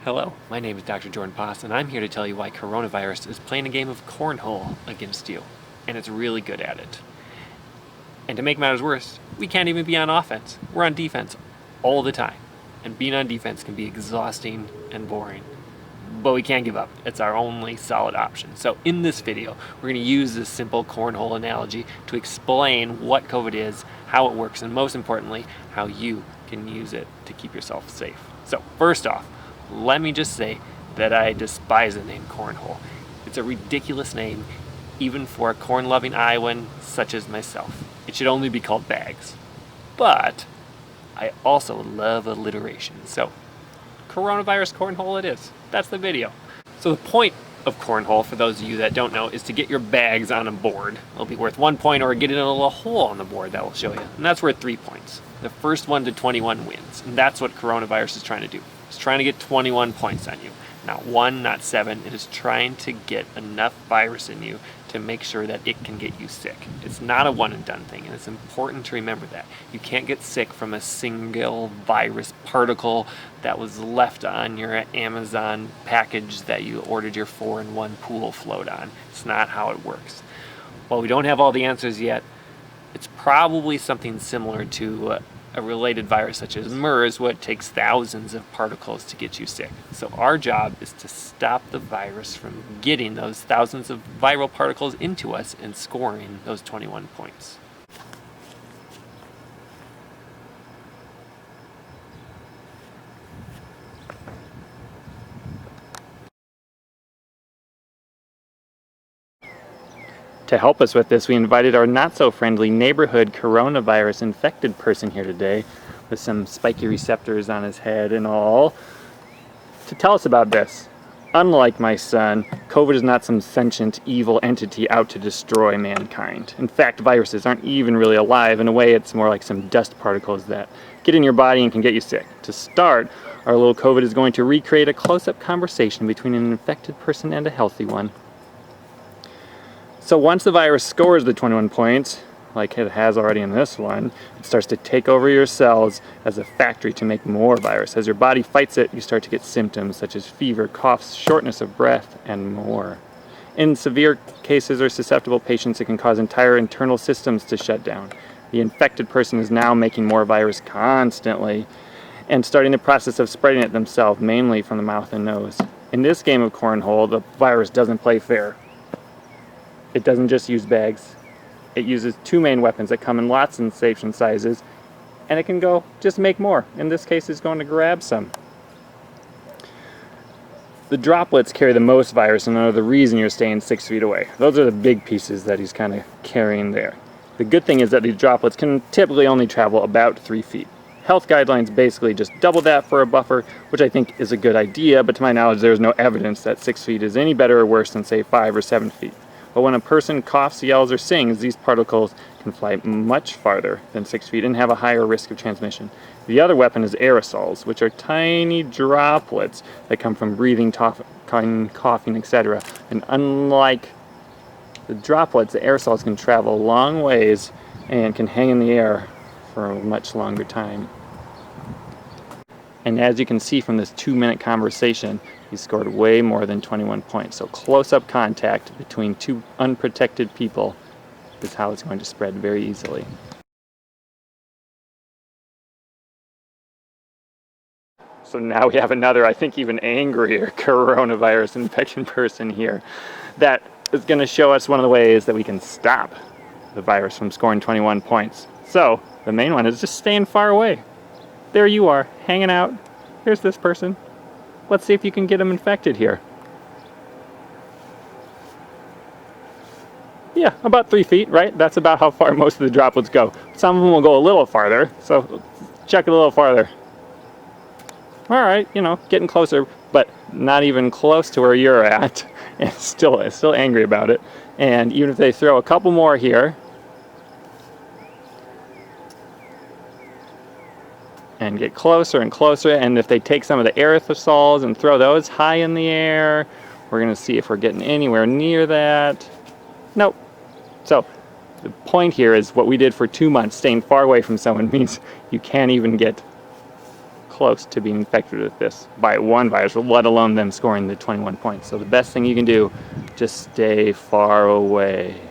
Hello, my name is Dr. Jordan Poss, and I'm here to tell you why coronavirus is playing a game of cornhole against you, and it's really good at it. And to make matters worse, we can't even be on offense. We're on defense all the time, and being on defense can be exhausting and boring. But we can't give up. It's our only solid option. So in this video, we're going to use this simple cornhole analogy to explain what COVID is, how it works, and most importantly, how you can use it to keep yourself safe. So first off, let me just say that I despise the name cornhole. It's a ridiculous name, even for a corn-loving Iowan such as myself. It should only be called bags. But I also love alliteration, so coronavirus cornhole it is. That's the video. So the point of cornhole, for those of you that don't know, is to get your bags on a board. It'll be worth 1 point, or get in a little hole on the board that will show you. And that's worth 3 points. The first 1 to 21 wins. And that's what coronavirus is trying to do. It's trying to get 21 points on you. Not 1, not 7. It is trying to get enough virus in you to make sure that it can get you sick. It's not a one and done thing, and it's important to remember that. You can't get sick from a single virus particle that was left on your Amazon package that you ordered your 4-in-1 pool float on. It's not how it works. While we don't have all the answers yet, it's probably something similar to a related virus such as MERS, what takes thousands of particles to get you sick. So our job is to stop the virus from getting those thousands of viral particles into us and scoring those 21 points. To help us with this, we invited our not-so-friendly neighborhood coronavirus infected person here today, with some spiky receptors on his head and all, to tell us about this. Unlike my son, COVID is not some sentient evil entity out to destroy mankind. In fact, viruses aren't even really alive. In a way, it's more like some dust particles that get in your body and can get you sick. To start, our little COVID is going to recreate a close-up conversation between an infected person and a healthy one. So once the virus scores the 21 points, like it has already in this one, it starts to take over your cells as a factory to make more virus. As your body fights it, you start to get symptoms such as fever, coughs, shortness of breath, and more. In severe cases or susceptible patients, it can cause entire internal systems to shut down. The infected person is now making more virus constantly and starting the process of spreading it themselves, mainly from the mouth and nose. In this game of cornhole, the virus doesn't play fair. It doesn't just use bags. It uses 2 main weapons that come in lots and station sizes, and it can go just make more. In this case, it's going to grab some. The droplets carry the most virus and are the reason you're staying 6 feet away. Those are the big pieces that he's kind of carrying there. The good thing is that these droplets can typically only travel about 3 feet. Health guidelines basically just double that for a buffer, which I think is a good idea, but to my knowledge, there's no evidence that 6 feet is any better or worse than, say, 5 or 7 feet. But when a person coughs, yells, or sings, these particles can fly much farther than 6 feet and have a higher risk of transmission. The other weapon is aerosols, which are tiny droplets that come from breathing, coughing, etc. And unlike the droplets, the aerosols can travel a long ways and can hang in the air for a much longer time. And as you can see from this 2-minute conversation, he scored way more than 21 points. So close-up contact between 2 unprotected people is how it's going to spread very easily. So now we have another, I think even angrier coronavirus infected person here that is going to show us one of the ways that we can stop the virus from scoring 21 points. So the main one is just staying far away. There you are, hanging out. Here's this person. Let's see if you can get them infected here. Yeah, about 3 feet, right? That's about how far most of the droplets go. Some of them will go a little farther, so check it a little farther. All right, getting closer, but not even close to where you're at. And still angry about it. And even if they throw a couple more here, and get closer and closer, and if they take some of the aerosols and throw those high in the air, we're going to see if we're getting anywhere near that. Nope. So the point here is what we did for 2 months, staying far away from someone, means you can't even get close to being infected with this by one virus, let alone them scoring the 21 points. So the best thing you can do, just stay far away.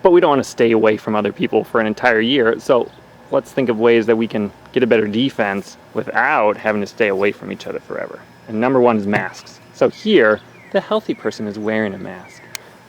But we don't want to stay away from other people for an entire year, so let's think of ways that we can get a better defense without having to stay away from each other forever. And number one is masks. So here, the healthy person is wearing a mask.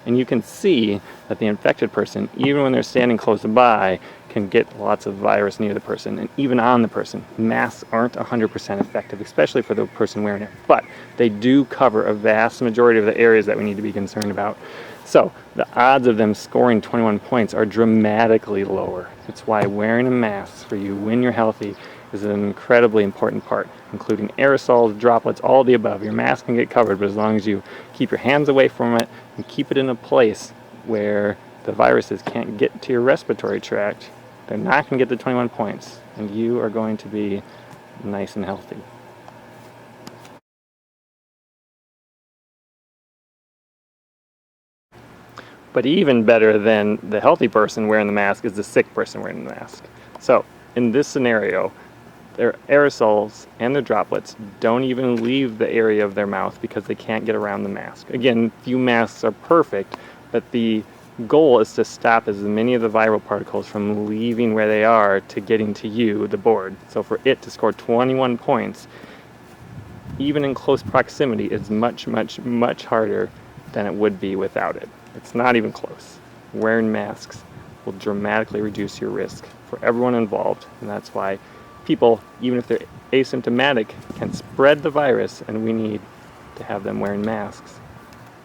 And you can see that the infected person, even when they're standing close by, can get lots of virus near the person and even on the person. Masks aren't 100% effective, especially for the person wearing it, but they do cover a vast majority of the areas that we need to be concerned about. So the odds of them scoring 21 points are dramatically lower. That's why wearing a mask for you when you're healthy is an incredibly important part, including aerosols, droplets, all of the above. Your mask can get covered, but as long as you keep your hands away from it and keep it in a place where the viruses can't get to your respiratory tract, they're not going to get the 21 points, and you are going to be nice and healthy. But even better than the healthy person wearing the mask is the sick person wearing the mask. So in this scenario, their aerosols and the droplets don't even leave the area of their mouth because they can't get around the mask. Again, few masks are perfect, but the goal is to stop as many of the viral particles from leaving where they are to getting to you, the board. So for it to score 21 points, even in close proximity, is much, much, much harder than it would be without it. It's not even close. Wearing masks will dramatically reduce your risk for everyone involved, and that's why people, even if they're asymptomatic, can spread the virus, and we need to have them wearing masks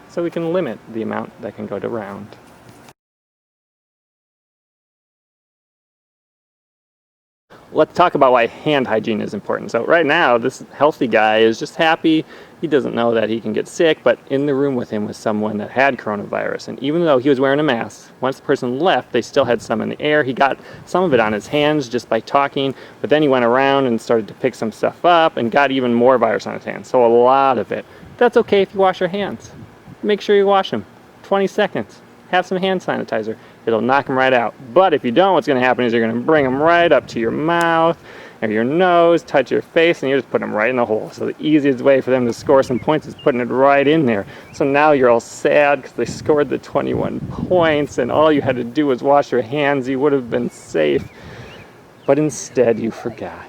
so we can limit the amount that can go around. Let's talk about why hand hygiene is important. So right now, this healthy guy is just happy. He doesn't know that he can get sick, but in the room with him was someone that had coronavirus. And even though he was wearing a mask, once the person left, they still had some in the air. He got some of it on his hands just by talking, but then he went around and started to pick some stuff up and got even more virus on his hands. So a lot of it. That's okay if you wash your hands. Make sure you wash them. 20 seconds. Have some hand sanitizer. It'll knock them right out. But if you don't, what's going to happen is you're going to bring them right up to your mouth or your nose, touch your face, and you're just putting them right in the hole. So the easiest way for them to score some points is putting it right in there. So now you're all sad because they scored the 21 points and all you had to do was wash your hands. You would have been safe. But instead you forgot.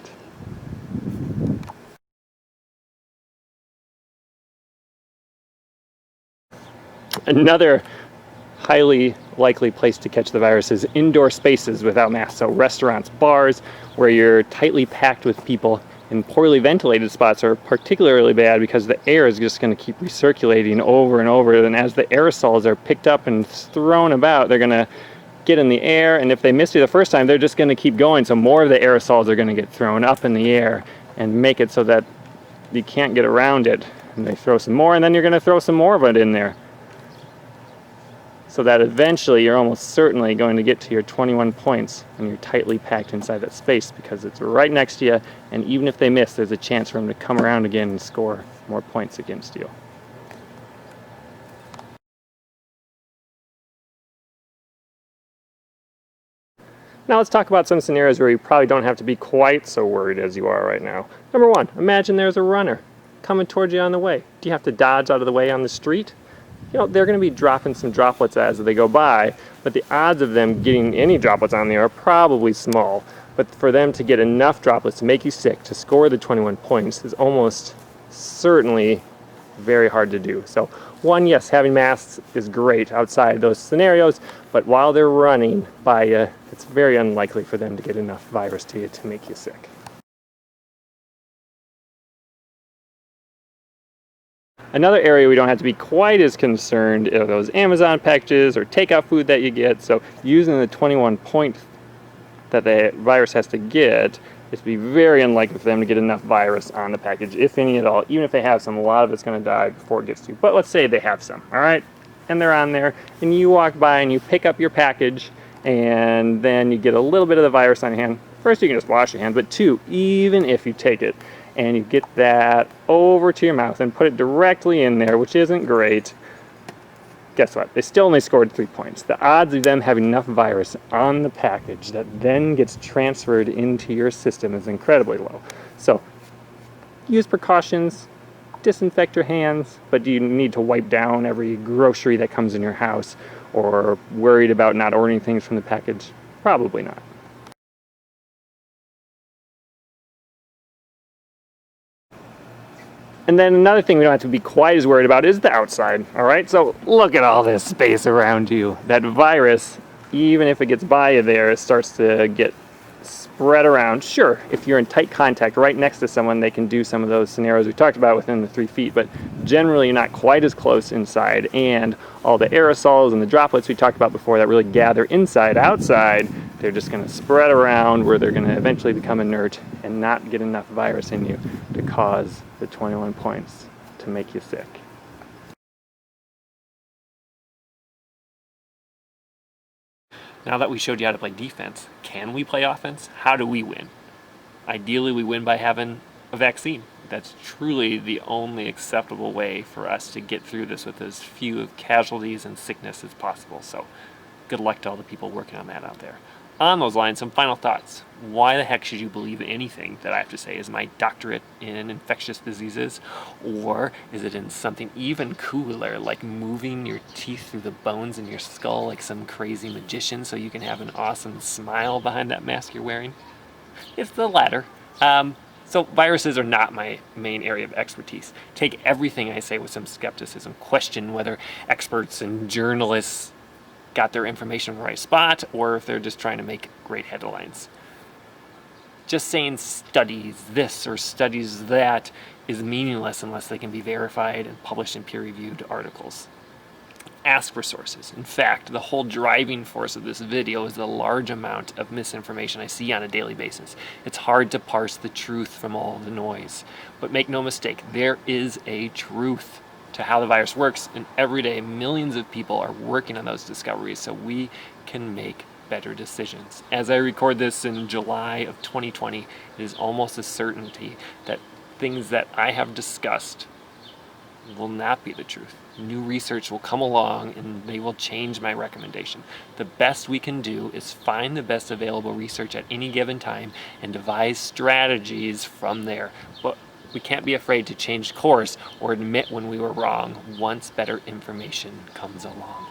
Another highly likely place to catch the virus is indoor spaces without masks. So restaurants, bars, where you're tightly packed with people, and poorly ventilated spots are particularly bad because the air is just going to keep recirculating over and over. And as the aerosols are picked up and thrown about, they're going to get in the air. And if they miss you the first time, they're just going to keep going. So more of the aerosols are going to get thrown up in the air and make it so that you can't get around it. And they throw some more, and then you're going to throw some more of it in there, so that eventually you're almost certainly going to get to your 21 points when you're tightly packed inside that space because it's right next to you, and even if they miss, there's a chance for them to come around again and score more points against you. Now let's talk about some scenarios where you probably don't have to be quite so worried as you are right now. Number one, imagine there's a runner coming towards you on the way. Do you have to dodge out of the way on the street? You know, they're going to be dropping some droplets as they go by, but the odds of them getting any droplets on there are probably small. But for them to get enough droplets to make you sick, to score the 21 points, is almost certainly very hard to do. So one, yes, having masks is great outside those scenarios, but while they're running by you, it's very unlikely for them to get enough virus to you to make you sick. Another area we don't have to be quite as concerned are those Amazon packages or takeout food that you get. So using the 21 point that the virus has to get, it's to be very unlikely for them to get enough virus on the package, if any at all. Even if they have some, a lot of it's going to die before it gets to you. But let's say they have some, all right? And they're on there, and you walk by and you pick up your package, and then you get a little bit of the virus on your hand. First, you can just wash your hands, but two, even if you take it, and you get that over to your mouth and put it directly in there, which isn't great, guess what? They still only scored 3 points. The odds of them having enough virus on the package that then gets transferred into your system is incredibly low. So use precautions, disinfect your hands, but do you need to wipe down every grocery that comes in your house or worried about not ordering things from the package? Probably not. And then another thing we don't have to be quite as worried about is the outside, all right? So look at all this space around you. That virus, even if it gets by you there, it starts to get spread around. Sure, if you're in tight contact right next to someone, they can do some of those scenarios we talked about within the 3 feet, but generally you're not quite as close inside, and all the aerosols and the droplets we talked about before that really gather inside, outside, they're just going to spread around where they're going to eventually become inert and not get enough virus in you to cause the 21 points to make you sick. Now that we showed you how to play defense, can we play offense? How do we win? Ideally, we win by having a vaccine. That's truly the only acceptable way for us to get through this with as few casualties and sickness as possible. So good luck to all the people working on that out there. On those lines, some final thoughts. Why the heck should you believe anything that I have to say is my doctorate in infectious diseases? Or is it in something even cooler, like moving your teeth through the bones in your skull like some crazy magician so you can have an awesome smile behind that mask you're wearing? It's the latter. So viruses are not my main area of expertise. Take everything I say with some skepticism. Question whether experts and journalists got their information in the right spot, or if they're just trying to make great headlines. Just saying studies this or studies that is meaningless unless they can be verified and published in peer-reviewed articles. Ask for sources. In fact, the whole driving force of this video is the large amount of misinformation I see on a daily basis. It's hard to parse the truth from all the noise. But make no mistake, there is a truth to how the virus works, and every day millions of people are working on those discoveries so we can make better decisions. As I record this in July of 2020, it is almost a certainty that things that I have discussed will not be the truth. New research will come along and they will change my recommendation. The best we can do is find the best available research at any given time and devise strategies from there. But we can't be afraid to change course or admit when we were wrong once better information comes along.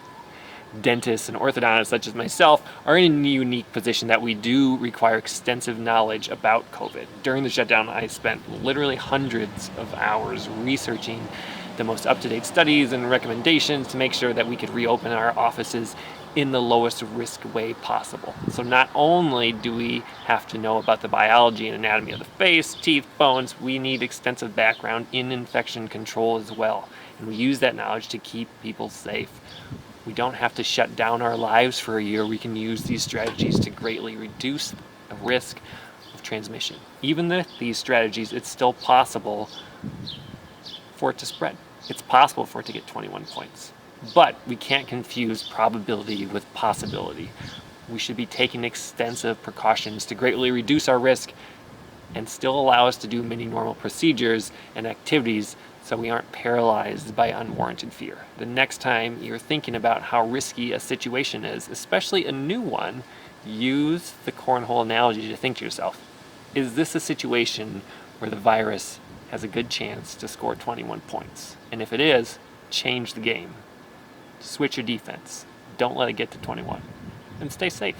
Dentists and orthodontists such as myself are in a unique position that we do require extensive knowledge about COVID. During the shutdown, I spent literally hundreds of hours researching the most up-to-date studies and recommendations to make sure that we could reopen our offices in the lowest risk way possible. So not only do we have to know about the biology and anatomy of the face, teeth, bones, we need extensive background in infection control as well. And we use that knowledge to keep people safe. We don't have to shut down our lives for a year. We can use these strategies to greatly reduce the risk of transmission. Even with these strategies, it's still possible for it to spread. It's possible for it to get 21 points. But we can't confuse probability with possibility. We should be taking extensive precautions to greatly reduce our risk and still allow us to do many normal procedures and activities so we aren't paralyzed by unwarranted fear. The next time you're thinking about how risky a situation is, especially a new one, use the cornhole analogy to think to yourself, is this a situation where the virus has a good chance to score 21 points? And if it is, change the game. Switch your defense. Don't let it get to 21. And stay safe.